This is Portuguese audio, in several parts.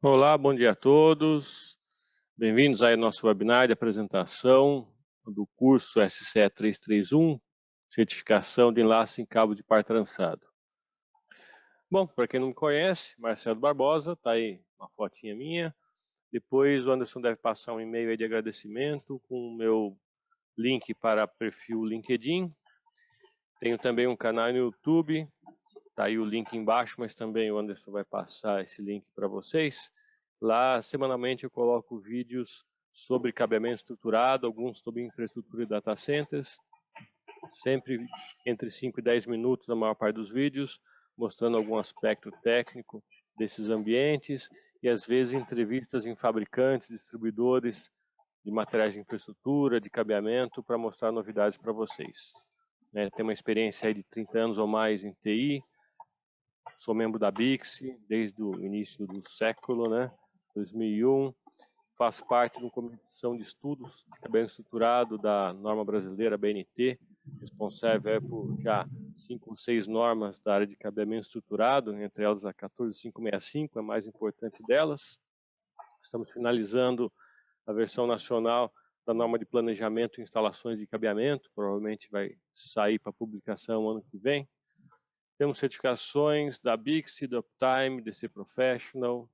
Olá, bom dia a todos. Bem-vindos aí ao nosso webinar de apresentação do curso SCE 331, Certificação de Enlace em Cabo de Par Trançado. Bom, para quem não me conhece, Marcelo Barbosa, tá aí uma fotinha minha. Depois o Anderson deve passar um e-mail aí de agradecimento com o meu link para perfil LinkedIn. Tenho também um canal no YouTube, tá aí o link embaixo, mas também o Anderson vai passar esse link para vocês. Lá, semanalmente, eu coloco vídeos sobre cabeamento estruturado, alguns sobre infraestrutura e data centers, sempre entre 5 e 10 minutos na maior parte dos vídeos, mostrando algum aspecto técnico desses ambientes e, às vezes, entrevistas em fabricantes, distribuidores de materiais de infraestrutura, de cabeamento, para mostrar novidades para vocês. Tenho uma experiência aí de 30 anos ou mais em TI, sou membro da BICSI desde o início do século, 2001. Faço parte de uma comissão de estudos de cabeamento estruturado da norma brasileira BNT, responsável por já 5 ou 6 normas da área de cabeamento estruturado, entre elas a 14565, a mais importante delas. Estamos finalizando a versão nacional da norma de planejamento e instalações de cabeamento, provavelmente vai sair para publicação ano que vem. Temos certificações da BICSI, da Uptime, DC Professional,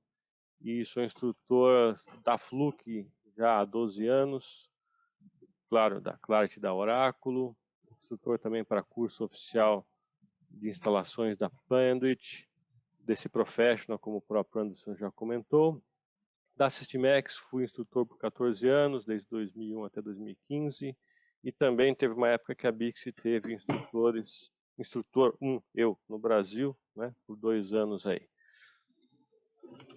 e sou instrutor da Fluke já há 12 anos, claro, da Clarity, da Oráculo, instrutor também para curso oficial de instalações da Panduit, DC Professional, como o próprio Anderson já comentou. Da Systemex fui instrutor por 14 anos, desde 2001 até 2015, e também teve uma época que a BICSI teve instrutor 1, eu, no Brasil, por 2 anos aí.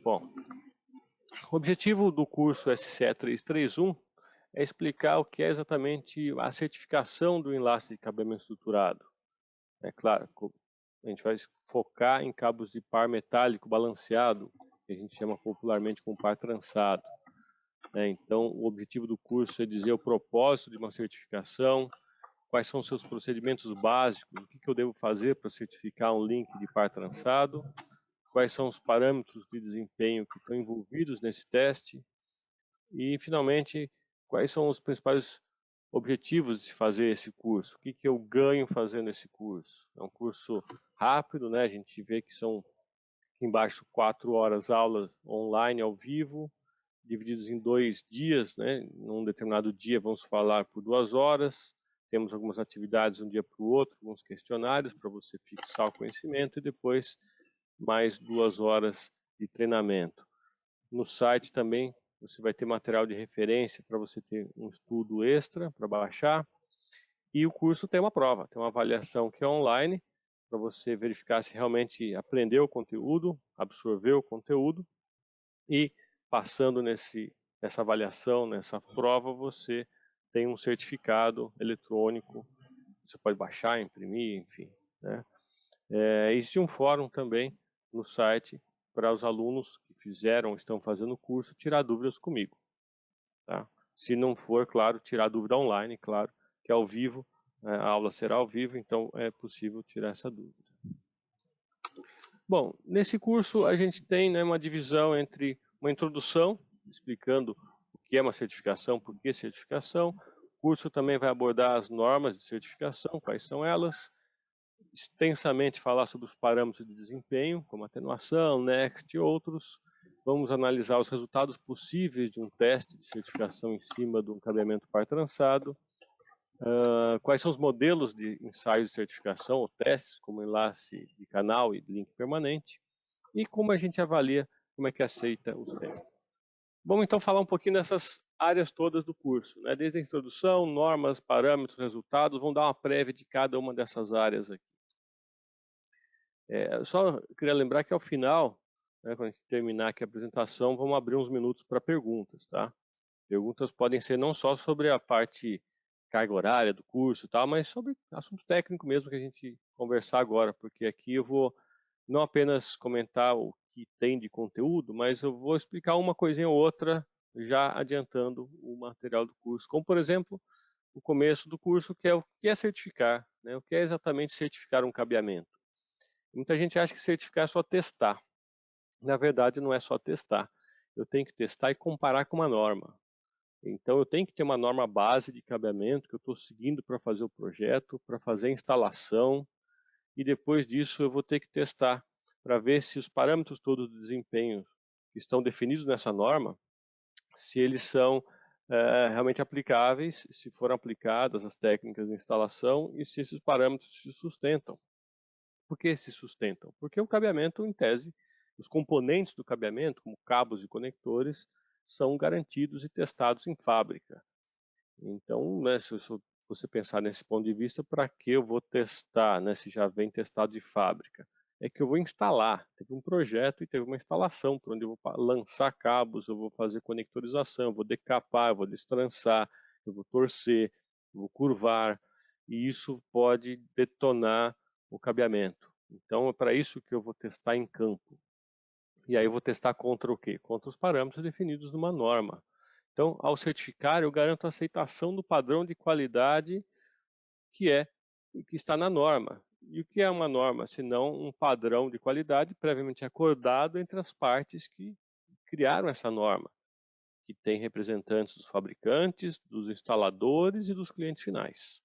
Bom, o objetivo do curso SCE 331 é explicar o que é exatamente a certificação do enlace de cabeamento estruturado. É claro, a gente vai focar em cabos de par metálico balanceado, que a gente chama popularmente como par trançado. Então, o objetivo do curso é dizer o propósito de uma certificação, quais são os seus procedimentos básicos, o que eu devo fazer para certificar um link de par trançado, quais são os parâmetros de desempenho que estão envolvidos nesse teste e, finalmente, quais são os principais objetivos de se fazer esse curso, o que eu ganho fazendo esse curso. É um curso rápido, a gente vê que são aqui embaixo 4 horas aula online ao vivo, divididos em 2 dias, num determinado dia vamos falar por 2 horas, temos algumas atividades um dia para o outro, alguns questionários para você fixar o conhecimento e depois mais 2 horas de treinamento. No site também você vai ter material de referência para você ter um estudo extra para baixar. E o curso tem uma prova, tem uma avaliação que é online, para você verificar se realmente aprendeu o conteúdo, absorveu o conteúdo. E passando nessa avaliação, nessa prova, você tem um certificado eletrônico, você pode baixar, imprimir, enfim. Existe um fórum também no site para os alunos que fizeram, estão fazendo o curso, tirar dúvidas comigo. Tá? Se não for, claro, tirar dúvida online, claro, que é ao vivo, a aula será ao vivo, então é possível tirar essa dúvida. Bom, nesse curso a gente tem uma divisão entre uma introdução, explicando o que é uma certificação, por que certificação. O curso também vai abordar as normas de certificação, quais são elas, extensamente falar sobre os parâmetros de desempenho, como atenuação, NEXT e outros. Vamos analisar os resultados possíveis de um teste de certificação em cima de um cabeamento par trançado. Quais são os modelos de ensaios de certificação ou testes, como enlace de canal e link permanente. E como a gente avalia, como é que aceita os testes. Vamos então falar um pouquinho dessas áreas todas do curso, desde a introdução, normas, parâmetros, resultados, vamos dar uma prévia de cada uma dessas áreas aqui. Só queria lembrar que ao final, quando a gente terminar aqui a apresentação, vamos abrir uns minutos para perguntas, tá? Perguntas podem ser não só sobre a parte carga horária do curso e tal, mas sobre assunto técnico mesmo que a gente conversar agora, porque aqui eu vou não apenas comentar o que tem de conteúdo, mas eu vou explicar uma coisinha ou outra já adiantando o material do curso, como por exemplo, o começo do curso, que é o que é certificar, o que é exatamente certificar um cabeamento. Muita gente acha que certificar é só testar. Na verdade, não é só testar. eu tenho que testar e comparar com uma norma. Então eu tenho que ter uma norma base de cabeamento que eu estou seguindo para fazer o projeto, para fazer a instalação, e depois disso eu vou ter que testar para ver se os parâmetros todos de desempenho que estão definidos nessa norma, se eles são realmente aplicáveis, se foram aplicadas as técnicas de instalação e se esses parâmetros se sustentam. Por que se sustentam? Porque o cabeamento, em tese, os componentes do cabeamento, como cabos e conectores, são garantidos e testados em fábrica. Então, né, se você pensar nesse ponto de vista, para que eu vou testar, né, se já vem testado de fábrica? É que eu vou instalar. Teve um projeto e teve uma instalação, por onde eu vou lançar cabos, eu vou fazer conectorização, eu vou decapar, eu vou destrançar, eu vou torcer, eu vou curvar, e isso pode detonar o cabeamento. Então, é para isso que eu vou testar em campo. E aí eu vou testar contra o quê? Contra os parâmetros definidos numa norma. Então, ao certificar, eu garanto a aceitação do padrão de qualidade que está na norma. E o que é uma norma, se não um padrão de qualidade previamente acordado entre as partes que criaram essa norma, que tem representantes dos fabricantes, dos instaladores e dos clientes finais.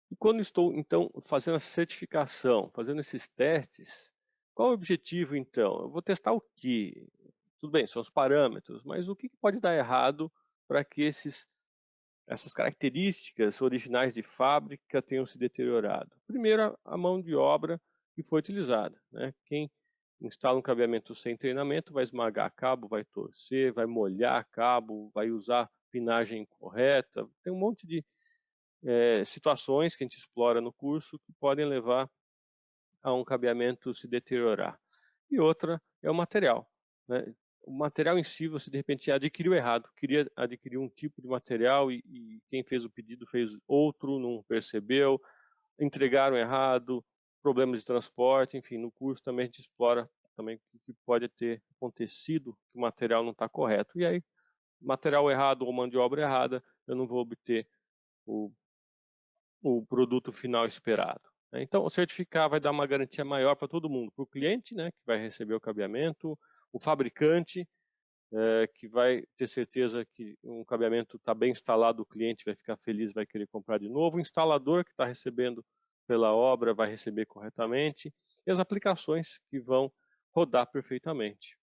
E quando estou, então, fazendo essa certificação, fazendo esses testes, qual é o objetivo, então? Eu vou testar o quê? Tudo bem, são os parâmetros, mas o que pode dar errado para que essas características originais de fábrica tenham se deteriorado? Primeiro, a mão de obra que foi utilizada, né? Quem instala um cabeamento sem treinamento vai esmagar cabo, vai torcer, vai molhar cabo, vai usar pinagem incorreta, tem um monte de situações que a gente explora no curso que podem levar a um cabeamento se deteriorar. E outra é o material, né? O material em si, você de repente adquiriu errado, queria adquirir um tipo de material e quem fez o pedido fez outro, não percebeu, entregaram errado, problemas de transporte, enfim, no curso também a gente explora também o que pode ter acontecido, que o material não está correto. E aí, material errado ou mão de obra errada, eu não vou obter o produto final esperado. Então, o certificar vai dar uma garantia maior para todo mundo, para o cliente, né, que vai receber o cabeamento, o fabricante, que vai ter certeza que um cabeamento está bem instalado, o cliente vai ficar feliz, vai querer comprar de novo, o instalador que está recebendo pela obra vai receber corretamente, e as aplicações que vão rodar perfeitamente.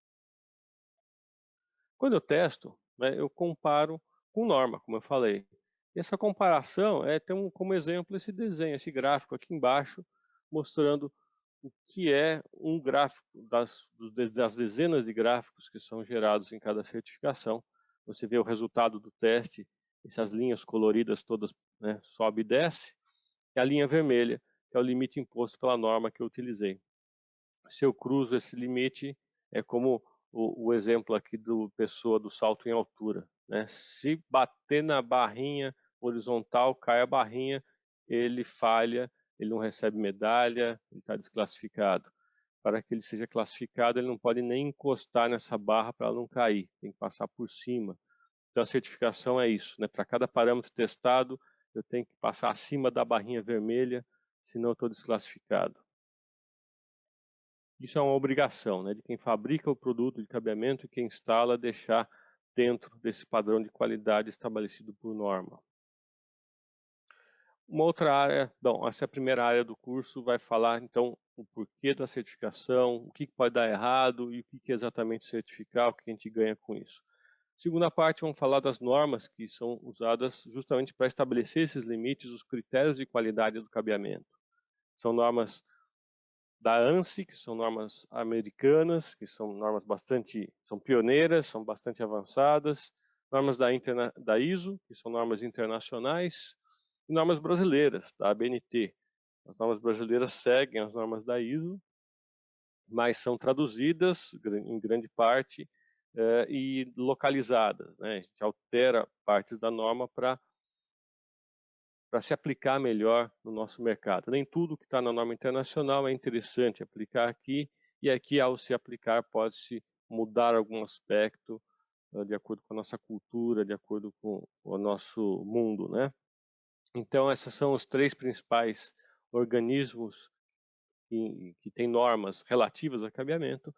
Quando eu testo, né, eu comparo com norma, como eu falei. E essa comparação tem como exemplo esse desenho, esse gráfico aqui embaixo, mostrando o que é um gráfico das dezenas de gráficos que são gerados em cada certificação. Você vê o resultado do teste, essas linhas coloridas todas, né, sobe e desce, e a linha vermelha, que é o limite imposto pela norma que eu utilizei. Se eu cruzo esse limite, é como o exemplo aqui do pessoa do salto em altura, né? Se bater na barrinha horizontal, cai a barrinha, ele falha, ele não recebe medalha, ele está desclassificado. Para que ele seja classificado, ele não pode nem encostar nessa barra para ela não cair, tem que passar por cima. Então a certificação é isso, né? Para cada parâmetro testado, eu tenho que passar acima da barrinha vermelha, senão eu estou desclassificado. Isso é uma obrigação, né, de quem fabrica o produto de cabeamento e quem instala deixar dentro desse padrão de qualidade estabelecido por norma. Uma outra área, bom, essa é a primeira área do curso, vai falar então o porquê da certificação, o que pode dar errado e o que é exatamente certificar, o que a gente ganha com isso. Segunda parte, vamos falar das normas que são usadas justamente para estabelecer esses limites, os critérios de qualidade do cabeamento. São normas da ANSI, que são normas americanas, que são normas são pioneiras, são bastante avançadas, normas da ISO, que são normas internacionais, e normas brasileiras, da ABNT. As normas brasileiras seguem as normas da ISO, mas são traduzidas, em grande parte, e localizadas, né? A gente altera partes da norma para se aplicar melhor no nosso mercado. Nem tudo que está na norma internacional é interessante aplicar aqui, e aqui, ao se aplicar, pode-se mudar algum aspecto de acordo com a nossa cultura, de acordo com o nosso mundo, né? Então, esses são os três principais organismos que têm normas relativas a cabeamento.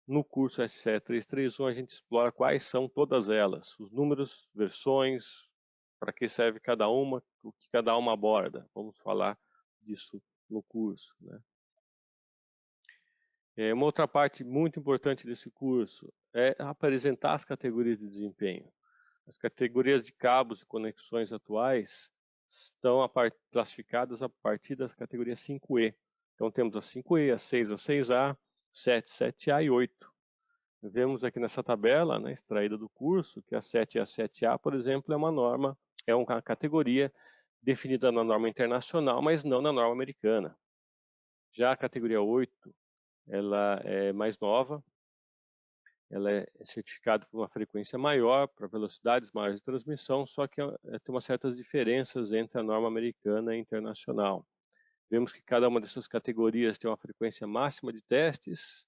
No curso SCE 331 a gente explora quais são todas elas, os números, versões, para que serve cada uma, o que cada uma aborda. Vamos falar disso no curso, né? Uma outra parte muito importante desse curso é apresentar as categorias de desempenho. As categorias de cabos e conexões atuais estão classificadas a partir das categorias 5E. Então temos a 5E, a 6, a 6A, 7, 7A e 8. Vemos aqui nessa tabela, né, extraída do curso, que a 7 e a 7A, por exemplo, é uma norma, é uma categoria definida na norma internacional, mas não na norma americana. Já a categoria 8, ela é mais nova, ela é certificada por uma frequência maior, para velocidades maiores de transmissão, só que tem umas certas diferenças entre a norma americana e internacional. Vemos que cada uma dessas categorias tem uma frequência máxima de testes,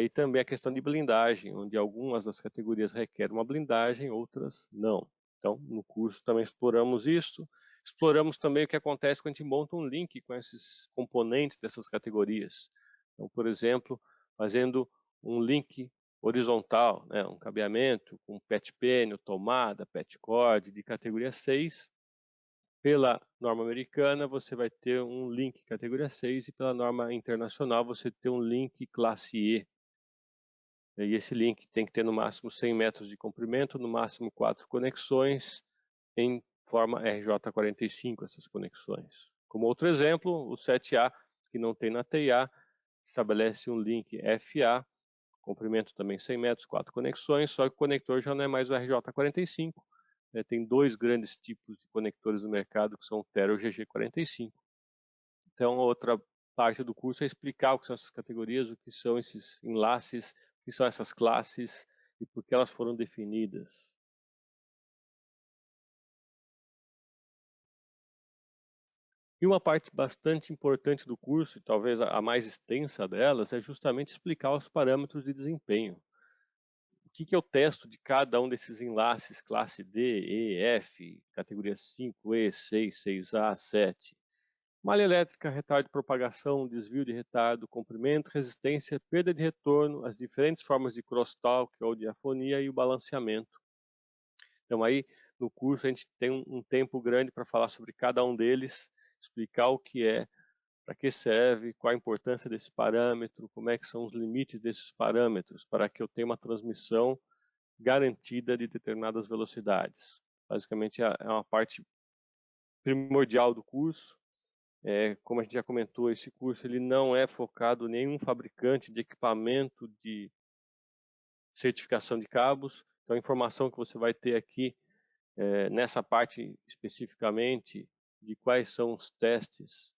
e também a questão de blindagem, onde algumas das categorias requerem uma blindagem, outras não. Então, no curso também exploramos isso. Exploramos também o que acontece quando a gente monta um link com esses componentes dessas categorias. Então, por exemplo, fazendo um link horizontal, né, um cabeamento com patch panel, tomada, patch cord de categoria 6. Pela norma americana, você vai ter um link categoria 6 e pela norma internacional você tem um link classe E. E esse link tem que ter no máximo 100 metros de comprimento, no máximo 4 conexões, em forma RJ45 essas conexões. Como outro exemplo, o 7A, que não tem na TIA, estabelece um link FA, comprimento também 100 metros, 4 conexões, só que o conector já não é mais o RJ45, tem dois grandes tipos de conectores no mercado, que são o Tera e o GG45. Então, outra parte do curso é explicar o que são essas categorias, o que são esses enlaces, o que são essas classes e por que elas foram definidas. E uma parte bastante importante do curso, e talvez a mais extensa delas, é justamente explicar os parâmetros de desempenho. O que eu testo de cada um desses enlaces, classe D, E, F, categoria 5, E, 6, 6A, 7. Malha elétrica, retardo de propagação, desvio de retardo, comprimento, resistência, perda de retorno, as diferentes formas de crosstalk ou diafonia e o balanceamento. Então aí no curso a gente tem um tempo grande para falar sobre cada um deles, explicar o que é, para que serve, qual a importância desse parâmetro, como é que são os limites desses parâmetros, para que eu tenha uma transmissão garantida de determinadas velocidades. Basicamente é uma parte primordial do curso. Como a gente já comentou, esse curso ele não é focado em nenhum fabricante de equipamento de certificação de cabos. Então a informação que você vai ter aqui, nessa parte especificamente, de quais são os testes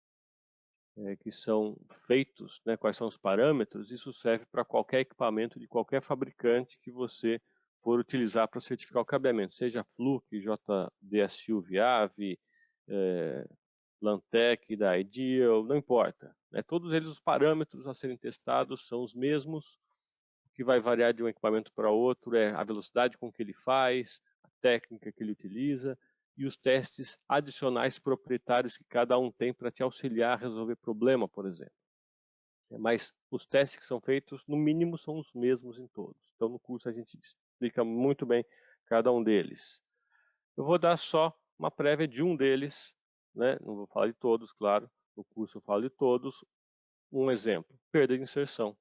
que são feitos, né, quais são os parâmetros, isso serve para qualquer equipamento de qualquer fabricante que você for utilizar para certificar o cabeamento, seja Fluke, JDSU Viave, Lantec, da Ideal, não importa. Todos eles, os parâmetros a serem testados são os mesmos. O que vai variar de um equipamento para outro é a velocidade com que ele faz, a técnica que ele utiliza e os testes adicionais proprietários que cada um tem para te auxiliar a resolver problema, por exemplo. Mas os testes que são feitos, no mínimo, são os mesmos em todos. Então, no curso a gente explica muito bem cada um deles. Eu vou dar só uma prévia de um deles, né? Não vou falar de todos, claro. No curso eu falo de todos. Um exemplo, perda de inserção.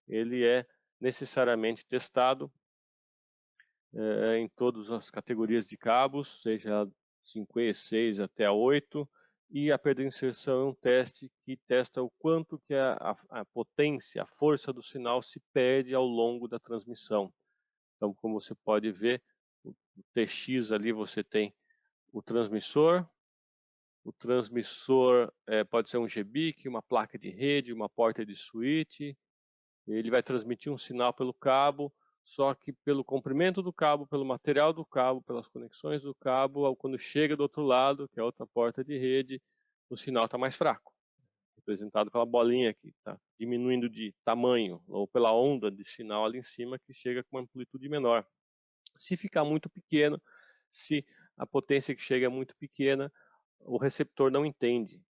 Ele é necessariamente testado em todas as categorias de cabos, seja 5E, 6 até a 8, e a perda de inserção é um teste que testa o quanto que a potência, a força do sinal se perde ao longo da transmissão. Então, como você pode ver, o TX ali você tem o transmissor pode ser um GBIC, uma placa de rede, uma porta de switch. Ele vai transmitir um sinal pelo cabo, só que pelo comprimento do cabo, pelo material do cabo, pelas conexões do cabo, quando chega do outro lado, que é outra porta de rede, o sinal está mais fraco, representado pela bolinha que está diminuindo de tamanho, ou pela onda de sinal ali em cima que chega com uma amplitude menor. Se ficar muito pequeno, se a potência que chega é muito pequena, o receptor não entende,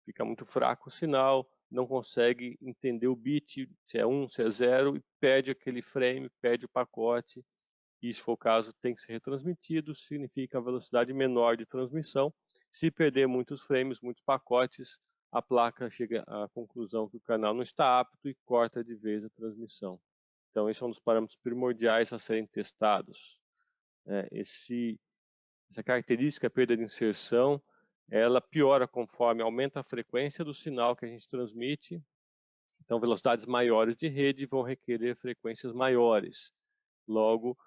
fica muito fraco o sinal, não consegue entender o bit, se é 1, se é 0, e perde aquele frame, perde o pacote, e se for o caso tem que ser retransmitido, significa a velocidade menor de transmissão. Se perder muitos frames, muitos pacotes, a placa chega à conclusão que o canal não está apto e corta de vez a transmissão. Então esse é um dos parâmetros primordiais a serem testados. Essa característica, a perda de inserção, ela piora conforme aumenta a frequência do sinal que a gente transmite. Então, velocidades maiores de rede vão requerer frequências maiores. Logo,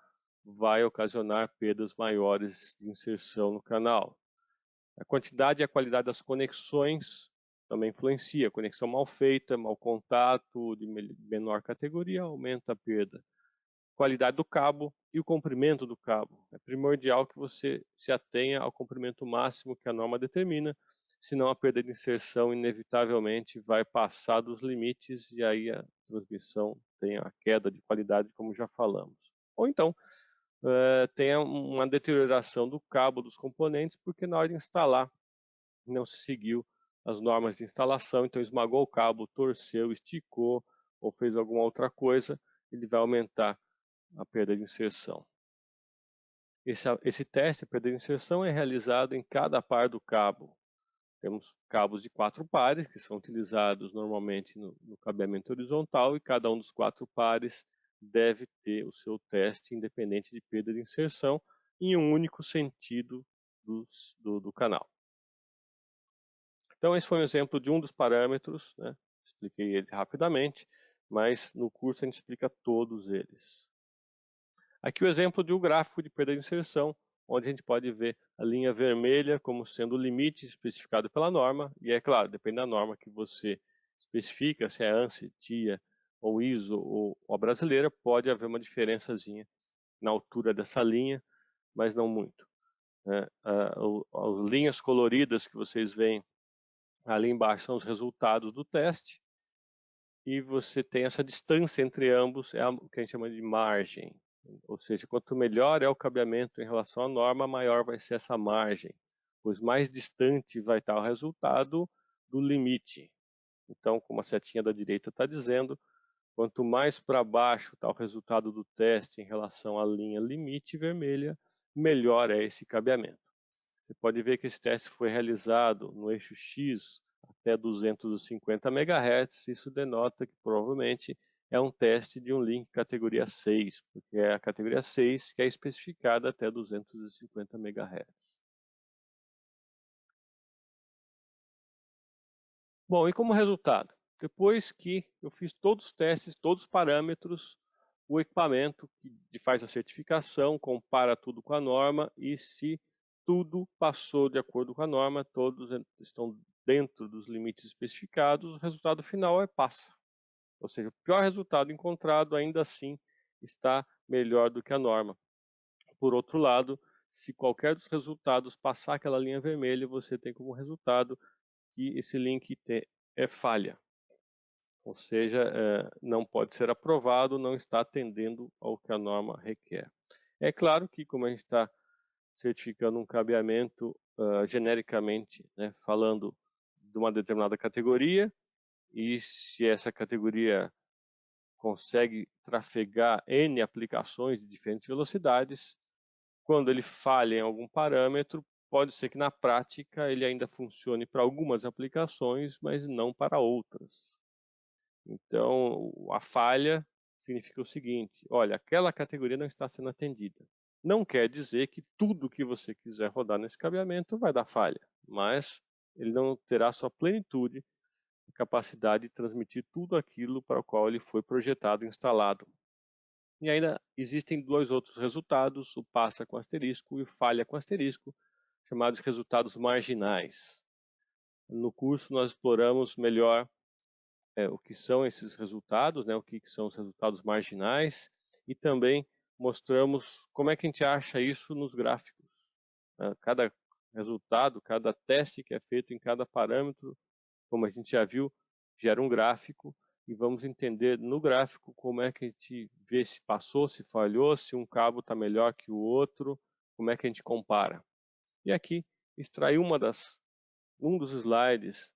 vai ocasionar perdas maiores de inserção no canal. A quantidade e a qualidade das conexões também influencia. Conexão mal feita, mau contato, de menor categoria, aumenta a perda. Qualidade do cabo e o comprimento do cabo. É primordial que você se atenha ao comprimento máximo que a norma determina, senão a perda de inserção inevitavelmente vai passar dos limites e aí a transmissão tem a queda de qualidade, como já falamos. Ou então, tenha uma deterioração do cabo dos componentes, porque na hora de instalar não se seguiu as normas de instalação, então esmagou o cabo, torceu, esticou ou fez alguma outra coisa, ele vai aumentar a perda de inserção. Esse teste, a perda de inserção, é realizado em cada par do cabo. Temos cabos de 4 pares, que são utilizados normalmente no cabeamento horizontal, e cada um dos 4 pares deve ter o seu teste independente de perda de inserção em um único sentido do canal. Então esse foi um exemplo de um dos parâmetros, né? Expliquei ele rapidamente, mas no curso a gente explica todos eles. Aqui o exemplo de um gráfico de perda de inserção, onde a gente pode ver a linha vermelha como sendo o limite especificado pela norma, e é claro, depende da norma que você especifica, se é ANSI, TIA ou ISO ou a brasileira, pode haver uma diferençazinha na altura dessa linha, mas não muito. As linhas coloridas que vocês veem ali embaixo são os resultados do teste, e você tem essa distância entre ambos, é o que a gente chama de margem. Ou seja, quanto melhor é o cabeamento em relação à norma, maior vai ser essa margem, pois mais distante vai estar o resultado do limite. Então, como a setinha da direita está dizendo, quanto mais para baixo está o resultado do teste em relação à linha limite vermelha, melhor é esse cabeamento. Você pode ver que esse teste foi realizado no eixo X até 250 MHz, isso denota que provavelmente é um teste de um link categoria 6, porque é a categoria 6 que é especificada até 250 MHz. Bom, e como resultado? Depois que eu fiz todos os testes, todos os parâmetros, o equipamento que faz a certificação compara tudo com a norma e se tudo passou de acordo com a norma, todos estão dentro dos limites especificados, o resultado final é passa. Ou seja, o pior resultado encontrado ainda assim está melhor do que a norma. Por outro lado, se qualquer dos resultados passar aquela linha vermelha, você tem como resultado que esse link é falha. Ou seja, não pode ser aprovado, não está atendendo ao que a norma requer. É claro que, como a gente está certificando um cabeamento genericamente, né, falando de uma determinada categoria, e se essa categoria consegue trafegar N aplicações de diferentes velocidades, quando ele falha em algum parâmetro, pode ser que na prática ele ainda funcione para algumas aplicações, mas não para outras. Então, a falha significa o seguinte: olha, aquela categoria não está sendo atendida. Não quer dizer que tudo que você quiser rodar nesse cabeamento vai dar falha, mas ele não terá sua plenitude, a capacidade de transmitir tudo aquilo para o qual ele foi projetado e instalado. E ainda existem dois outros resultados, o passa com asterisco e o falha com asterisco, chamados resultados marginais. No curso nós exploramos melhor o que são esses resultados, né, o que são os resultados marginais, e também mostramos como é que a gente acha isso nos gráficos. Cada resultado, cada teste que é feito em cada parâmetro, como a gente já viu, gera um gráfico, e vamos entender no gráfico como é que a gente vê se passou, se falhou, se um cabo está melhor que o outro, como é que a gente compara. E aqui extraí um dos slides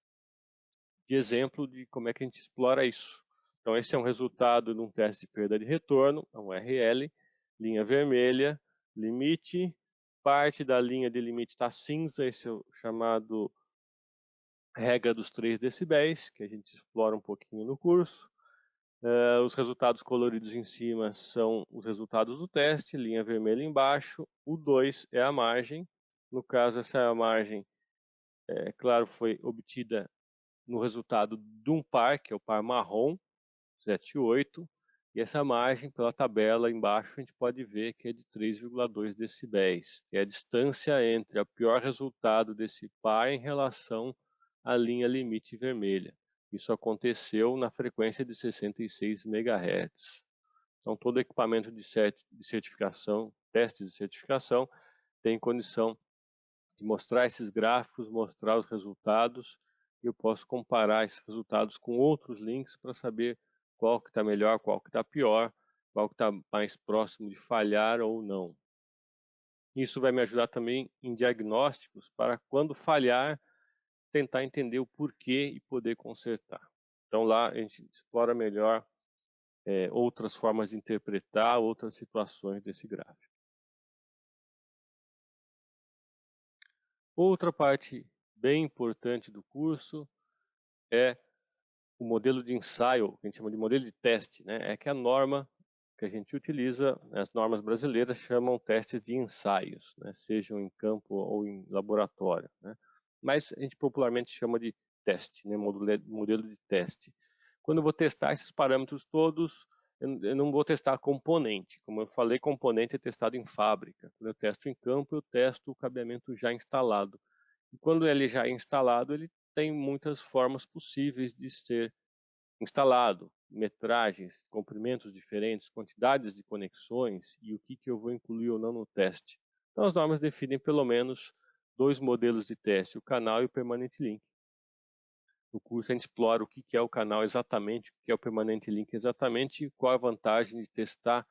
de exemplo de como é que a gente explora isso. Então esse é um resultado de um teste de perda de retorno, é um RL, linha vermelha, limite, parte da linha de limite está cinza, esse é o chamado regra dos 3 decibéis, que a gente explora um pouquinho no curso. Os resultados coloridos em cima são os resultados do teste, linha vermelha embaixo, o 2 é a margem, no caso essa é a margem, claro, foi obtida no resultado de um par, que é o par marrom, 7,8, e essa margem pela tabela embaixo a gente pode ver que é de 3,2 decibéis, que é a distância entre o pior resultado desse par em relação à linha limite vermelha. Isso aconteceu na frequência de 66 MHz. Então todo equipamento de certificação, testes de certificação, tem condição de mostrar esses gráficos, mostrar os resultados, e eu posso comparar esses resultados com outros links para saber qual que está melhor, qual que está pior, qual que está mais próximo de falhar ou não. Isso vai me ajudar também em diagnósticos para quando falhar, tentar entender o porquê e poder consertar. Então lá a gente explora melhor outras formas de interpretar outras situações desse gráfico. Outra parte bem importante do curso é o modelo de ensaio, que a gente chama de modelo de teste, né? É que a norma que a gente utiliza, as normas brasileiras chamam testes de ensaios, né? Sejam em campo ou em laboratório, né? Mas a gente popularmente chama de teste, né? Modelo de teste. Quando eu vou testar esses parâmetros todos, eu não vou testar componente. Como eu falei, componente é testado em fábrica. Quando eu testo em campo, eu testo o cabeamento já instalado. E quando ele já é instalado, ele tem muitas formas possíveis de ser instalado, metragens, comprimentos diferentes, quantidades de conexões e o que eu vou incluir ou não no teste. Então as normas definem pelo menos 2 modelos de teste, o canal e o permanent link. No curso a gente explora o que é o canal exatamente, o que é o permanent link exatamente, qual a vantagem de testar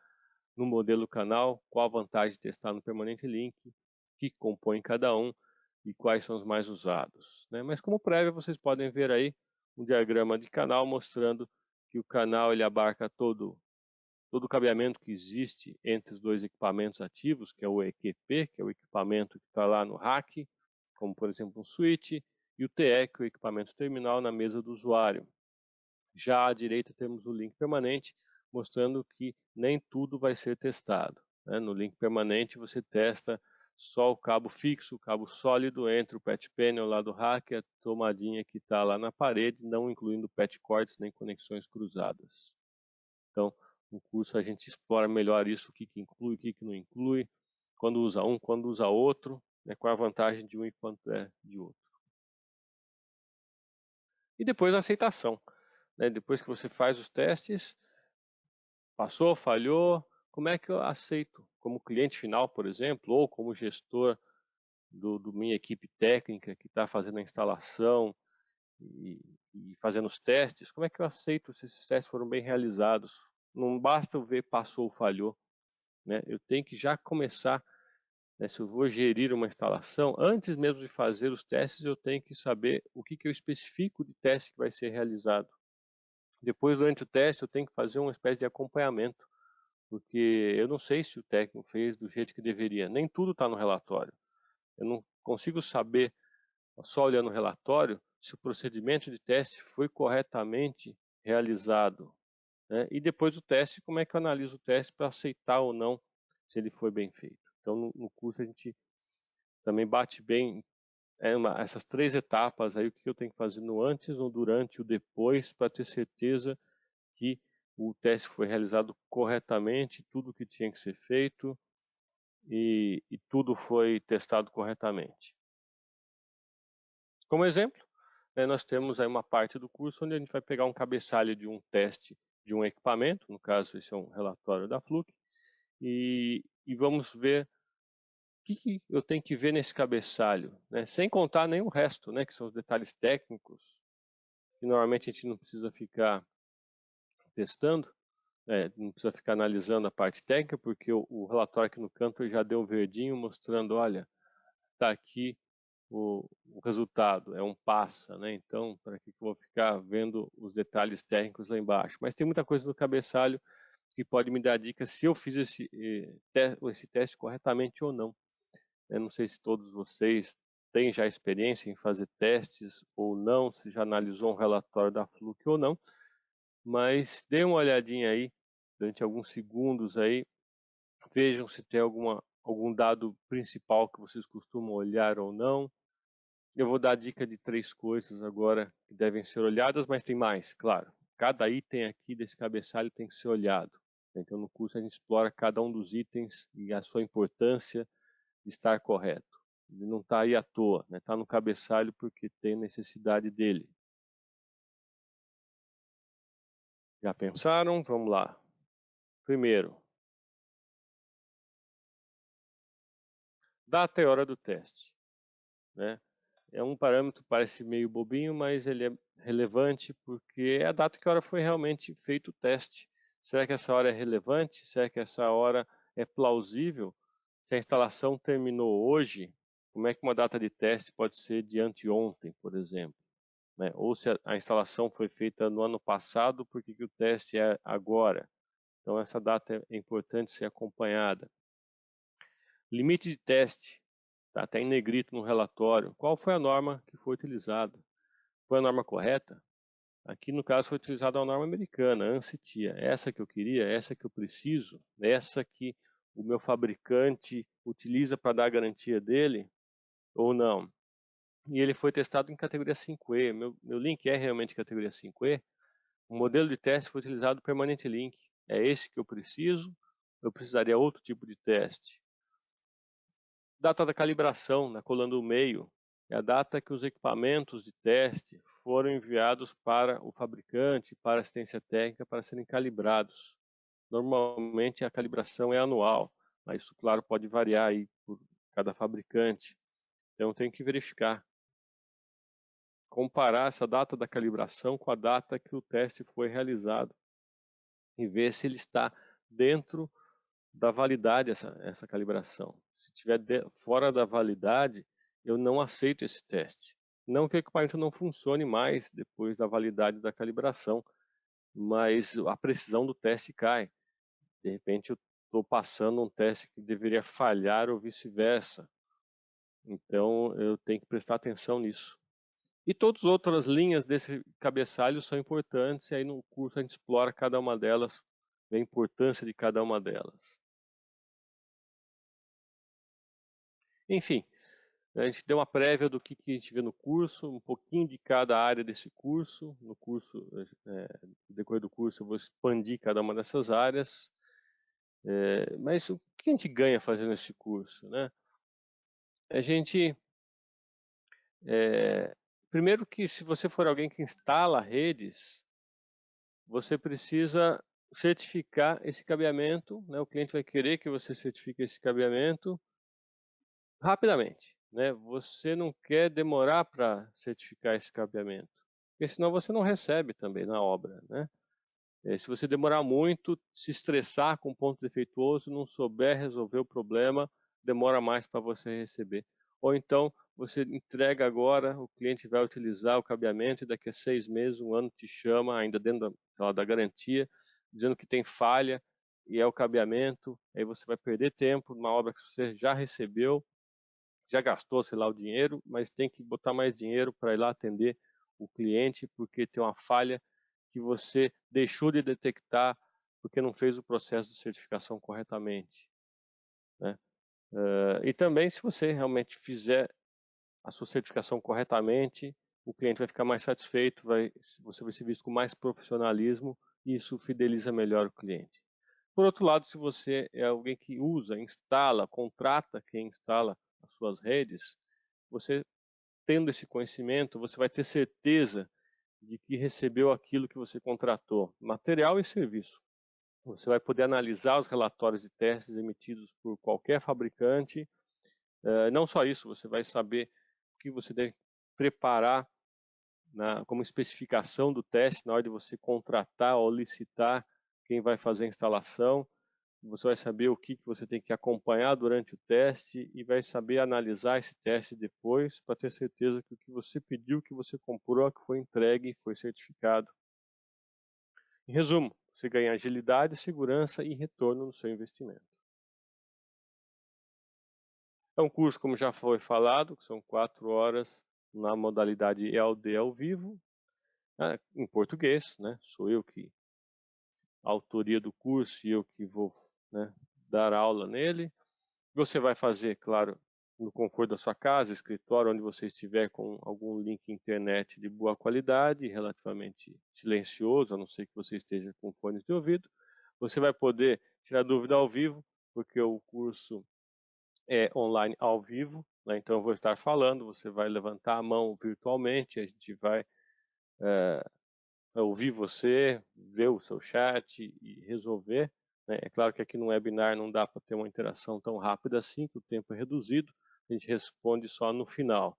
no modelo canal, qual a vantagem de testar no permanent link, o que compõe cada um e quais são os mais usados, né? Mas como prévia vocês podem ver aí um diagrama de canal mostrando que o canal ele abarca todo o cabeamento que existe entre os dois equipamentos ativos, que é o EQP, que é o equipamento que está lá no rack, como por exemplo um switch, e o TE, que é o equipamento terminal na mesa do usuário. Já à direita temos o link permanente, mostrando que nem tudo vai ser testado, né? No link permanente você testa só o cabo fixo, o cabo sólido entre o patch panel lá do rack e a tomadinha que está lá na parede, não incluindo patch cords nem conexões cruzadas. Então, no curso a gente explora melhor isso, o que inclui, o que não inclui, quando usa um, quando usa outro, né? Qual a vantagem de um e quanto é de outro. E depois a aceitação, né? Depois que você faz os testes, passou, falhou, como é que eu aceito como cliente final, por exemplo, ou como gestor do minha equipe técnica que está fazendo a instalação e fazendo os testes, como é que eu aceito se esses testes foram bem realizados? Não basta eu ver passou ou falhou, né? Eu tenho que já começar, né, se eu vou gerir uma instalação, antes mesmo de fazer os testes, eu tenho que saber o que eu especifico de teste que vai ser realizado. Depois, durante o teste, eu tenho que fazer uma espécie de acompanhamento, porque eu não sei se o técnico fez do jeito que deveria. Nem tudo está no relatório. Eu não consigo saber, só olhando o relatório, se o procedimento de teste foi corretamente realizado, né? E depois do teste, como é que eu analiso o teste para aceitar ou não se ele foi bem feito. Então, no curso, a gente também bate bem essas 3 etapas, aí o que eu tenho que fazer no antes, no durante e o depois, para ter certeza que o teste foi realizado corretamente, tudo que tinha que ser feito e tudo foi testado corretamente. Como exemplo, né, nós temos aí uma parte do curso onde a gente vai pegar um cabeçalho de um teste de um equipamento, no caso esse é um relatório da Fluke, e vamos ver o que eu tenho que ver nesse cabeçalho, né, sem contar nenhum resto, né, que são os detalhes técnicos, que normalmente a gente não precisa ficar testando, não precisa ficar analisando a parte técnica, porque o relatório aqui no canto já deu um verdinho mostrando, olha, está aqui o resultado, é um passa, né? Então, para que eu vou ficar vendo os detalhes técnicos lá embaixo? Mas tem muita coisa no cabeçalho que pode me dar dicas se eu fiz esse teste corretamente ou não. Eu não sei se todos vocês têm já experiência em fazer testes ou não, se já analisou um relatório da Fluke ou não, mas dê uma olhadinha aí, durante alguns segundos aí, vejam se tem algum dado principal que vocês costumam olhar ou não. Eu vou dar a dica de 3 coisas agora que devem ser olhadas, mas tem mais, claro. Cada item aqui desse cabeçalho tem que ser olhado. Então, no curso a gente explora cada um dos itens e a sua importância de estar correto. Ele não está aí à toa, né? Está no cabeçalho porque tem necessidade dele. Já pensaram? Vamos lá. Primeiro, data e hora do teste, né? É um parâmetro, parece meio bobinho, mas ele é relevante porque é a data que a hora foi realmente feito o teste. Será que essa hora é relevante? Será que essa hora é plausível? Se a instalação terminou hoje, como é que uma data de teste pode ser de anteontem, por exemplo? Né? Ou se a instalação foi feita no ano passado, por que o teste é agora? Então essa data é importante ser acompanhada. Limite de teste, tá até em negrito no relatório. Qual foi a norma que foi utilizada? Foi a norma correta? Aqui no caso foi utilizada a norma americana, ANSI-TIA. Essa que eu queria, essa que eu preciso, essa que o meu fabricante utiliza para dar a garantia dele ou não? E ele foi testado em categoria 5E. Meu link é realmente categoria 5E. O modelo de teste foi utilizado o Permanent Link. É esse que eu preciso? Eu precisaria outro tipo de teste? Data da calibração, na coluna do meio, é a data que os equipamentos de teste foram enviados para o fabricante, para a assistência técnica, para serem calibrados. Normalmente a calibração é anual, mas isso, claro, pode variar aí por cada fabricante. Então tem que verificar, comparar essa data da calibração com a data que o teste foi realizado e ver se ele está dentro da validade essa calibração. Se estiver fora da validade, eu não aceito esse teste. Não que o equipamento não funcione mais depois da validade da calibração, mas a precisão do teste cai. De repente eu estou passando um teste que deveria falhar ou vice-versa. Então eu tenho que prestar atenção nisso. E todas as outras linhas desse cabeçalho são importantes, e aí no curso a gente explora cada uma delas, a importância de cada uma delas. Enfim, a gente deu uma prévia do que a gente vê no curso, um pouquinho de cada área desse curso. No curso, no decorrer do curso, eu vou expandir cada uma dessas áreas. Mas o que a gente ganha fazendo esse curso, né? A gente, primeiro que se você for alguém que instala redes, você precisa certificar esse cabeamento, né? O cliente vai querer que você certifique esse cabeamento rapidamente, né? Você não quer demorar para certificar esse cabeamento, porque senão você não recebe também na obra, né? Se você demorar muito, se estressar com um ponto defeituoso, não souber resolver o problema, demora mais para você receber. Ou então, você entrega agora, o cliente vai utilizar o cabeamento e daqui a 6 meses, um ano te chama, ainda dentro da garantia, dizendo que tem falha e é o cabeamento, aí você vai perder tempo numa obra que você já recebeu, já gastou, sei lá, o dinheiro, mas tem que botar mais dinheiro para ir lá atender o cliente porque tem uma falha que você deixou de detectar porque não fez o processo de certificação corretamente, né? E também, se você realmente fizer a sua certificação corretamente, o cliente vai ficar mais satisfeito, você vai ser visto com mais profissionalismo e isso fideliza melhor o cliente. Por outro lado, se você é alguém que usa, instala, contrata quem instala as suas redes, você tendo esse conhecimento, você vai ter certeza de que recebeu aquilo que você contratou, material e serviço. Você vai poder analisar os relatórios de testes emitidos por qualquer fabricante. Não só isso, você vai saber o que você deve preparar como especificação do teste na hora de você contratar ou licitar quem vai fazer a instalação. você vai saber o que você tem que acompanhar durante o teste e vai saber analisar esse teste depois para ter certeza que o que você pediu, que você comprou, que foi entregue e foi certificado. Em resumo, você ganha agilidade, segurança e retorno no seu investimento. É um curso, como já foi falado, que são 4 horas na modalidade EAD ao vivo, em português, né? Sou eu que a autoria do curso e eu que vou, né, dar aula nele. Você vai fazer, claro, no conforto da sua casa, escritório, onde você estiver, com algum link internet de boa qualidade, relativamente silencioso, a não ser que você esteja com fones de ouvido. Você vai poder tirar dúvida ao vivo, porque o curso é online ao vivo, né? Então eu vou estar falando, você vai levantar a mão virtualmente, a gente vai ouvir você, ver o seu chat e resolver, né? É claro que aqui no webinar não dá para ter uma interação tão rápida assim, que o tempo é reduzido, a gente responde só no final,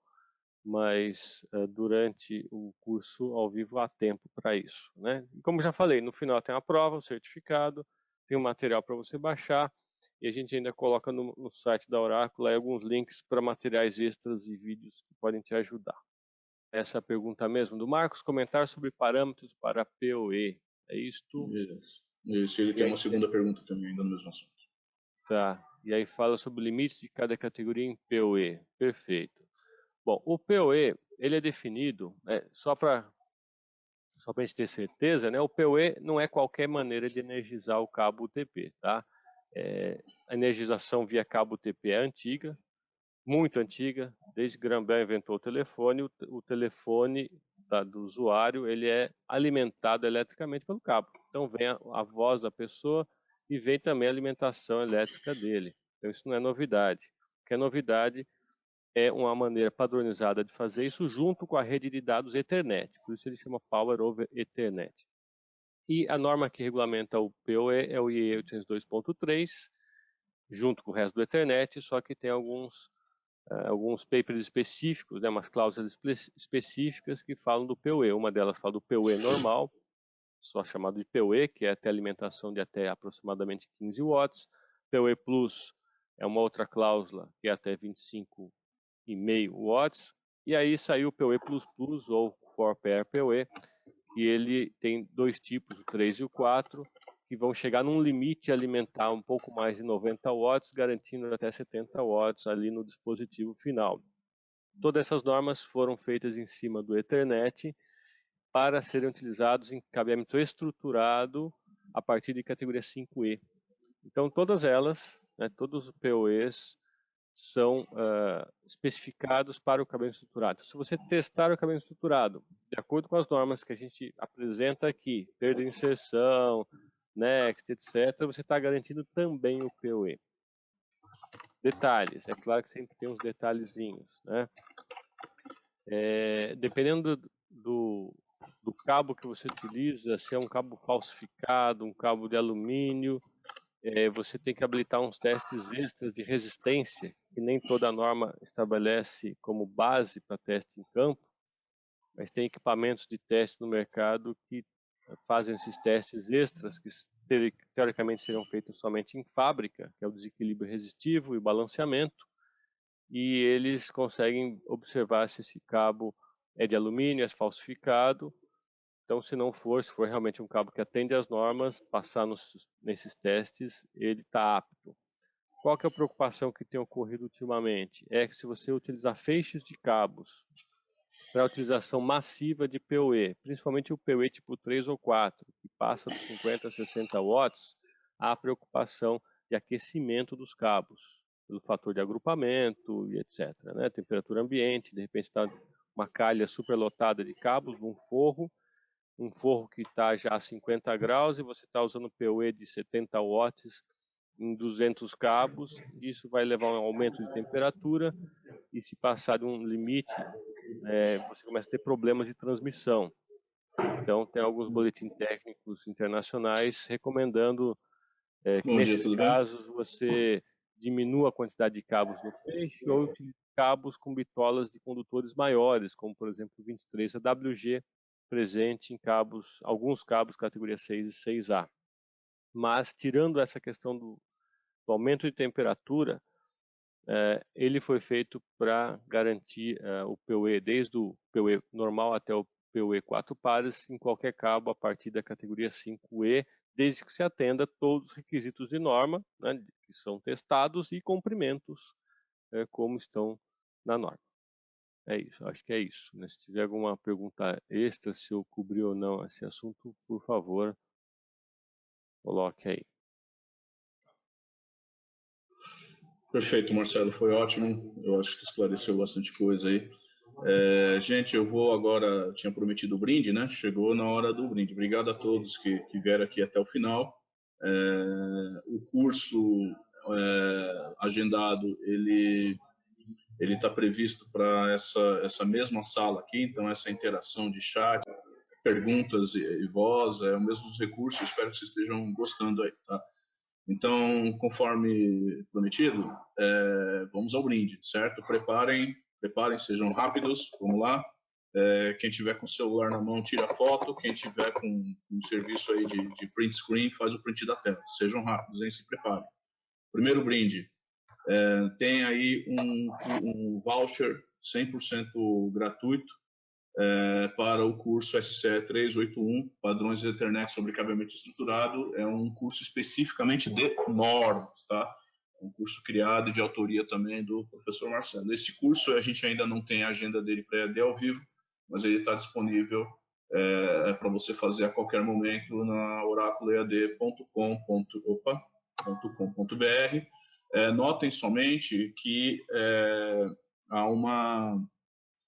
mas durante o curso ao vivo há tempo para isso, né? E como já falei, no final tem a prova, o certificado, tem o material para você baixar, e a gente ainda coloca no site da Oráculo aí alguns links para materiais extras e vídeos que podem te ajudar. Essa é a pergunta mesmo do Marcos, comentar sobre parâmetros para PoE. É isto? Isso, ele tem uma segunda pergunta também, ainda no mesmo assunto. Tá. E aí fala sobre limites de cada categoria em PoE. Perfeito. Bom, o PoE, ele é definido, só para a gente ter certeza, né? O PoE não é qualquer maneira de energizar o cabo UTP, tá? A energização via cabo UTP é antiga, muito antiga, desde que Graham Bell inventou o telefone, o telefone do usuário ele é alimentado eletricamente pelo cabo. Então vem a voz da pessoa e vem também a alimentação elétrica dele. Então isso não é novidade. O que é novidade é uma maneira padronizada de fazer isso junto com a rede de dados Ethernet. Por isso ele chama Power over Ethernet. E a norma que regulamenta o PoE é o IE 802.3, junto com o resto do Ethernet, só que tem alguns papers específicos, né, umas cláusulas específicas que falam do PoE. Uma delas fala do PoE normal, só chamado de PoE, que é até alimentação de até aproximadamente 15 watts. PoE Plus é uma outra cláusula que é até 25,5 watts. E aí saiu o PoE Plus Plus, ou 4-pair PoE, e ele tem dois tipos, o 3 e o 4, que vão chegar num limite de alimentar um pouco mais de 90 watts, garantindo até 70 watts ali no dispositivo final. Todas essas normas foram feitas em cima do Ethernet para serem utilizados em cabeamento estruturado a partir de categoria 5E. Então todas elas, né, todos os PoEs são especificados para o cabeamento estruturado. Se você testar o cabeamento estruturado, de acordo com as normas que a gente apresenta aqui, perda de inserção, Next, etc., você está garantindo também o PoE. Detalhes, é claro que sempre tem uns detalhezinhos, né? Dependendo do cabo que você utiliza, se é um cabo falsificado, um cabo de alumínio, você tem que habilitar uns testes extras de resistência, que nem toda norma estabelece como base para teste em campo, mas tem equipamentos de teste no mercado que fazem esses testes extras, que teoricamente seriam feitos somente em fábrica, que é o desequilíbrio resistivo e o balanceamento, e eles conseguem observar se esse cabo é de alumínio, é falsificado. Então, se for realmente um cabo que atende às normas, passar nesses testes, ele está apto. Qual que é a preocupação que tem ocorrido ultimamente? É que se você utilizar feixes de cabos para a utilização massiva de PoE, principalmente o PoE tipo 3 ou 4, que passa dos 50 a 60 watts, há a preocupação de aquecimento dos cabos, pelo fator de agrupamento e etc. Né? Temperatura ambiente, de repente está uma calha superlotada de cabos num forro, um forro que está já a 50 graus e você está usando PoE de 70 watts em 200 cabos, isso vai levar a um aumento de temperatura e se passar de um limite, você começa a ter problemas de transmissão. Então, tem alguns boletins técnicos internacionais recomendando que nesses casos você diminua a quantidade de cabos no feixe ou utilize cabos com bitolas de condutores maiores, como por exemplo o 23 AWG, presente em alguns cabos categoria 6 e 6A. mas tirando essa questão do aumento de temperatura, ele foi feito para garantir o PoE, desde o PoE normal até o PoE 4 pares, em qualquer cabo a partir da categoria 5E, desde que se atenda a todos os requisitos de norma, né, que são testados, e comprimentos como estão na norma. É isso, acho que é isso, né? Se tiver alguma pergunta extra, se eu cobri ou não esse assunto, por favor, coloque aí. Perfeito, Marcelo, foi ótimo. Eu acho que esclareceu bastante coisa aí. Gente, eu vou agora, tinha prometido o brinde, né? Chegou na hora do brinde. Obrigado a todos que vieram aqui até o final. O curso agendado, ele está previsto para essa mesma sala aqui, então essa interação de chat, perguntas e voz, é o mesmo recurso. Espero que vocês estejam gostando aí, tá? Então, conforme prometido, vamos ao brinde, certo? Preparem, sejam rápidos, vamos lá. Quem tiver com o celular na mão, tira a foto. Quem tiver com um serviço aí de print screen, faz o print da tela. Sejam rápidos, hein? Se preparem. Primeiro brinde, tem aí um voucher 100% gratuito para o curso SCE 381, Padrões de Ethernet sobre Cabeamento Estruturado. É um curso especificamente de normas, tá? Um curso criado e de autoria também do professor Marcelo. Este curso a gente ainda não tem a agenda dele para EAD ao vivo, mas ele está disponível para você fazer a qualquer momento na oraculoead.com.br. Notem somente que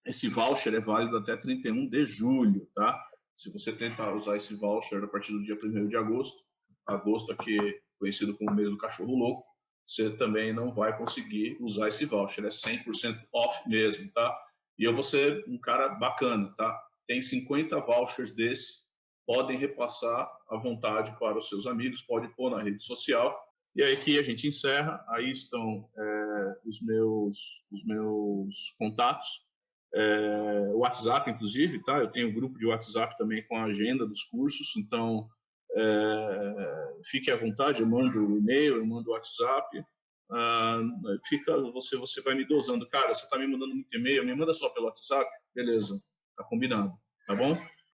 esse voucher é válido até 31 de julho, tá? Se você tentar usar esse voucher a partir do dia 1º de agosto, agosto aqui conhecido como mês do cachorro louco, você também não vai conseguir usar esse voucher, é 100% off mesmo, tá? E eu vou ser um cara bacana, tá? Tem 50 vouchers desses, podem repassar à vontade para os seus amigos, pode pôr na rede social. E aí que a gente encerra, aí estão os meus contatos, o WhatsApp, inclusive, tá? Eu tenho um grupo de WhatsApp também com a agenda dos cursos, então fique à vontade, eu mando o e-mail, eu mando o WhatsApp, você vai me dosando. Cara, você está me mandando muito e-mail, me manda só pelo WhatsApp? Beleza, tá combinado, tá bom?